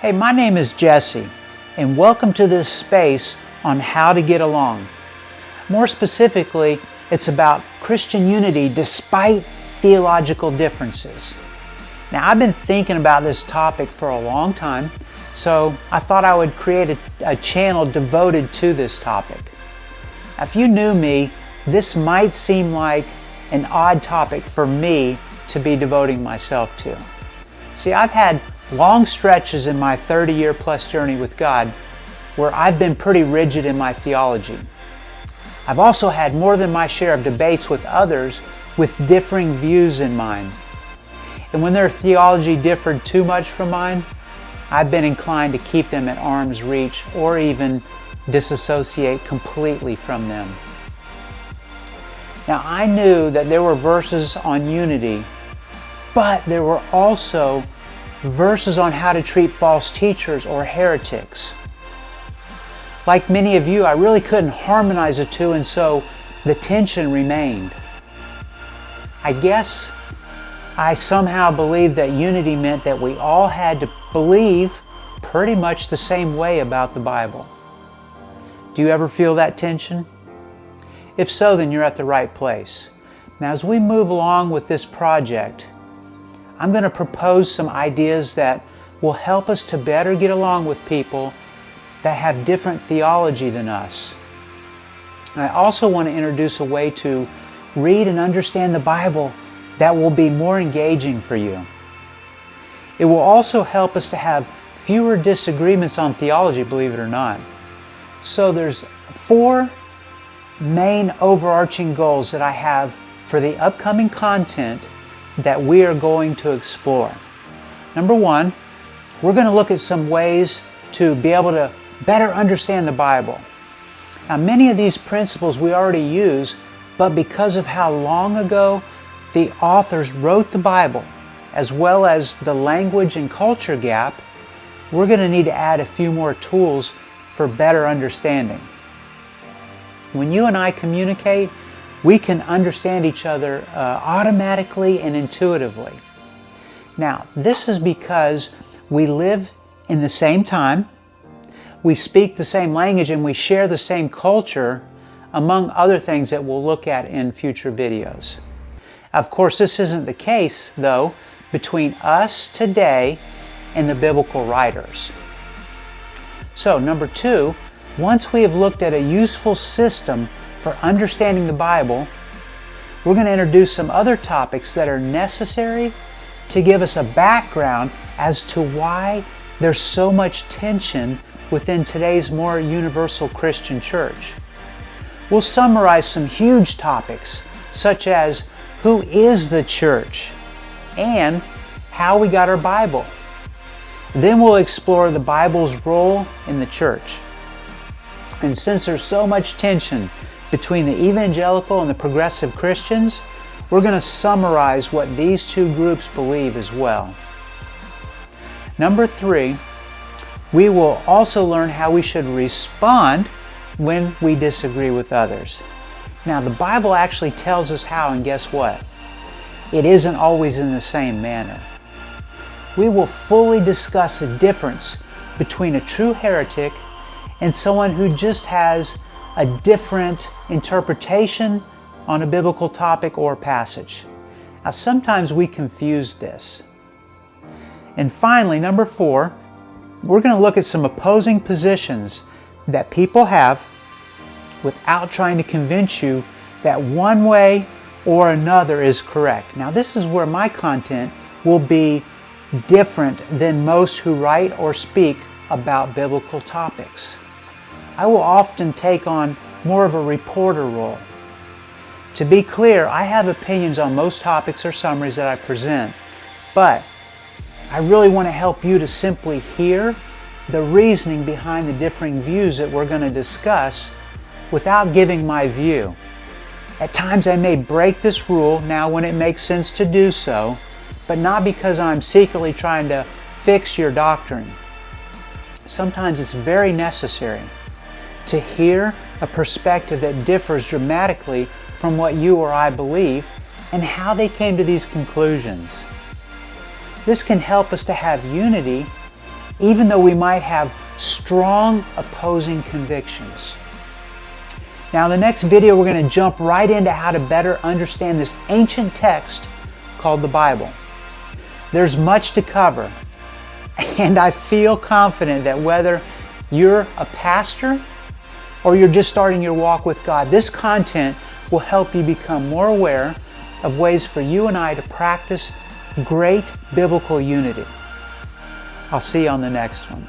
Hey, my name is Jesse, and welcome to this space on how to get along. More specifically, it's about Christian unity despite theological differences. Now, I've been thinking about this topic for a long time, so I thought I would create a channel devoted to this topic. Now, if you knew me, this might seem like an odd topic for me to be devoting myself to. See, I've had long stretches in my 30-year plus journey with God where I've been pretty rigid in my theology. I've also had more than my share of debates with others with differing views in mind. And when their theology differed too much from mine, I've been inclined to keep them at arm's reach or even disassociate completely from them. Now, I knew that there were verses on unity, but there were also verses on how to treat false teachers or heretics. Like many of you, I really couldn't harmonize the two, and so the tension remained. I guess I somehow believed that unity meant that we all had to believe pretty much the same way about the Bible. Do you ever feel that tension? If so, then you're at the right place. Now, as we move along with this project, I'm going to propose some ideas that will help us to better get along with people that have different theology than us. I also want to introduce a way to read and understand the Bible that will be more engaging for you. It will also help us to have fewer disagreements on theology, believe it or not. So there's 4 main overarching goals that I have for the upcoming content that we are going to explore. Number 1, we're going to look at some ways to be able to better understand the Bible. Now, many of these principles we already use, but because of how long ago the authors wrote the Bible, as well as the language and culture gap, we're going to need to add a few more tools for better understanding. When you and I communicate, we can understand each other automatically and intuitively. Now, this is because we live in the same time, we speak the same language, and we share the same culture, among other things that we'll look at in future videos. Of course, this isn't the case, though, between us today and the biblical writers. So, number 2, once we have looked at a useful system for understanding the Bible, we're going to introduce some other topics that are necessary to give us a background as to why there's so much tension within today's more universal Christian church. We'll summarize some huge topics such as who is the church and how we got our Bible. Then we'll explore the Bible's role in the church. And since there's so much tension between the evangelical and the progressive Christians, we're going to summarize what these two groups believe as well. Number 3, we will also learn how we should respond when we disagree with others. Now, the Bible actually tells us how, and guess what? It isn't always in the same manner. We will fully discuss the difference between a true heretic and someone who just has a different interpretation on a biblical topic or passage. Now, sometimes we confuse this. And finally, number 4, we're going to look at some opposing positions that people have without trying to convince you that one way or another is correct. Now, this is where my content will be different than most who write or speak about biblical topics. I will often take on more of a reporter role. To be clear, I have opinions on most topics or summaries that I present, but I really want to help you to simply hear the reasoning behind the differing views that we're going to discuss without giving my view. At times I may break this rule now when it makes sense to do so, but not because I'm secretly trying to fix your doctrine. Sometimes it's very necessary to hear a perspective that differs dramatically from what you or I believe and how they came to these conclusions. This can help us to have unity even though we might have strong opposing convictions. Now, in the next video, we're going to jump right into how to better understand this ancient text called the Bible. There's much to cover, and I feel confident that whether you're a pastor or you're just starting your walk with God, this content will help you become more aware of ways for you and I to practice great biblical unity. I'll see you on the next one.